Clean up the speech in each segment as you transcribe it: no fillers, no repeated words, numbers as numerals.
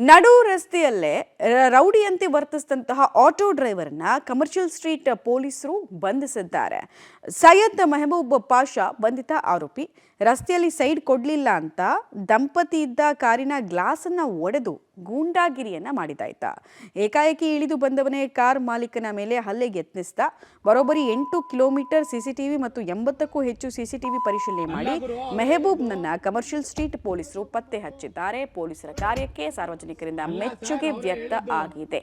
ನಡು ರಸ್ತೆಯಲ್ಲೇ ರೌಡಿಯಂತೆ ವರ್ತಿಸಿದಂತಹ auto ಡ್ರೈವರ್ನ commercial street ಪೊಲೀಸರು ಬಂಧಿಸಿದ್ದಾರೆ. ಸೈಯದ್ ಮೆಹಬೂಬ್ ಪಾಷಾ ಬಂಧಿತ ಆರೋಪಿ. ರಸ್ತೆಯಲ್ಲಿ ಸೈಡ್ ಕೊಡ್ಲಿಲ್ಲ ಅಂತ ದಂಪತಿ ಇದ್ದ ಕಾರಿನ ಗ್ಲಾಸ್ ಅನ್ನ ಒಡೆದು ಗೂಂಡಾಗಿರಿಯನ್ನ ಮಾಡಿದಾಯ್ತ. ಏಕಾಏಕಿ ಇಳಿದು ಬಂದವನೇ ಕಾರ್ ಮಾಲೀಕನ ಮೇಲೆ ಹಲ್ಲೆಗೆ ಯತ್ನಿಸಿದ. ಬರೋಬ್ಬರಿ 8 ಕಿಲೋಮೀಟರ್ ಸಿಸಿಟಿವಿ ಮತ್ತು 80ಕ್ಕೂ ಹೆಚ್ಚು ಸಿಸಿಟಿವಿ ಪರಿಶೀಲನೆ ಮಾಡಿ ಮೆಹಬೂಬ್ನನ್ನ ಕಮರ್ಷಿಯಲ್ ಸ್ಟ್ರೀಟ್ ಪೊಲೀಸರು ಪತ್ತೆ ಹಚ್ಚಿದ್ದಾರೆ. ಪೊಲೀಸರ ಕಾರ್ಯಕ್ಕೆ ಸಾರ್ವಜನಿಕರಿಂದ ಮೆಚ್ಚುಗೆ ವ್ಯಕ್ತ ಆಗಿದೆ.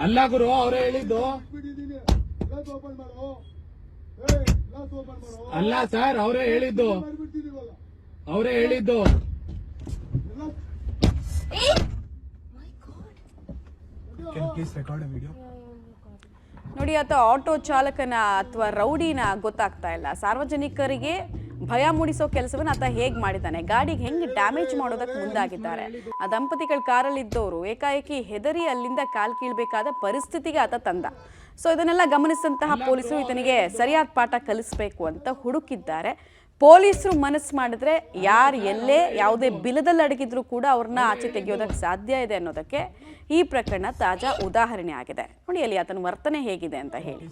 ಅಲ್ಲ ಗುರು ಅವರೇ ಹೇಳಿದ್ದು. ಅಲ್ಲ ಸರ್ ಅವರೇ ಹೇಳಿದ್ದು. ನೋಡಿ, ಆತ ಆಟೋ ಚಾಲಕನ ಅಥವಾ ರೌಡಿನ ಗೊತ್ತಾಗ್ತಾ ಇಲ್ಲ. ಸಾರ್ವಜನಿಕರಿಗೆ ಭಯ ಮೂಡಿಸೋ ಕೆಲಸವನ್ನ ಆತ ಹೇಗೆ ಮಾಡಿದ್ದಾನೆ, ಗಾಡಿಗೆ ಹೆಂಗೆ ಡ್ಯಾಮೇಜ್ ಮಾಡೋದಕ್ಕೆ ಮುಂದಾಗಿದ್ದಾರೆ. ಆ ದಂಪತಿಗಳ ಕಾರಲ್ಲಿದ್ದವರು ಏಕಾಏಕಿ ಹೆದರಿ ಅಲ್ಲಿಂದ ಕಾಲ್ ಕೀಳ್ಬೇಕಾದ ಪರಿಸ್ಥಿತಿಗೆ ಆತ ತಂದ. ಸೊ ಇದನ್ನೆಲ್ಲ ಗಮನಿಸಿದಂತಹ ಪೊಲೀಸರು ಈತನಿಗೆ ಸರಿಯಾದ ಪಾಠ ಕಲಿಸಬೇಕು ಅಂತ ಹುಡುಕಿದ್ದಾರೆ. ಪೊಲೀಸರು ಮನಸ್ಸು ಮಾಡಿದ್ರೆ ಯಾರು ಎಲ್ಲೇ ಯಾವುದೇ ಬಿಲದಲ್ಲಿ ಅಡಗಿದ್ರು ಕೂಡ ಅವ್ರನ್ನ ಆಚೆ ತೆಗೆಯೋದಕ್ಕೆ ಸಾಧ್ಯ ಇದೆ ಅನ್ನೋದಕ್ಕೆ ಈ ಪ್ರಕರಣ ತಾಜಾ ಉದಾಹರಣೆ ಆಗಿದೆ. ನೋಡಿ ಅಲ್ಲಿ ಆತನ ವರ್ತನೆ ಹೇಗಿದೆ ಅಂತ ಹೇಳಿ.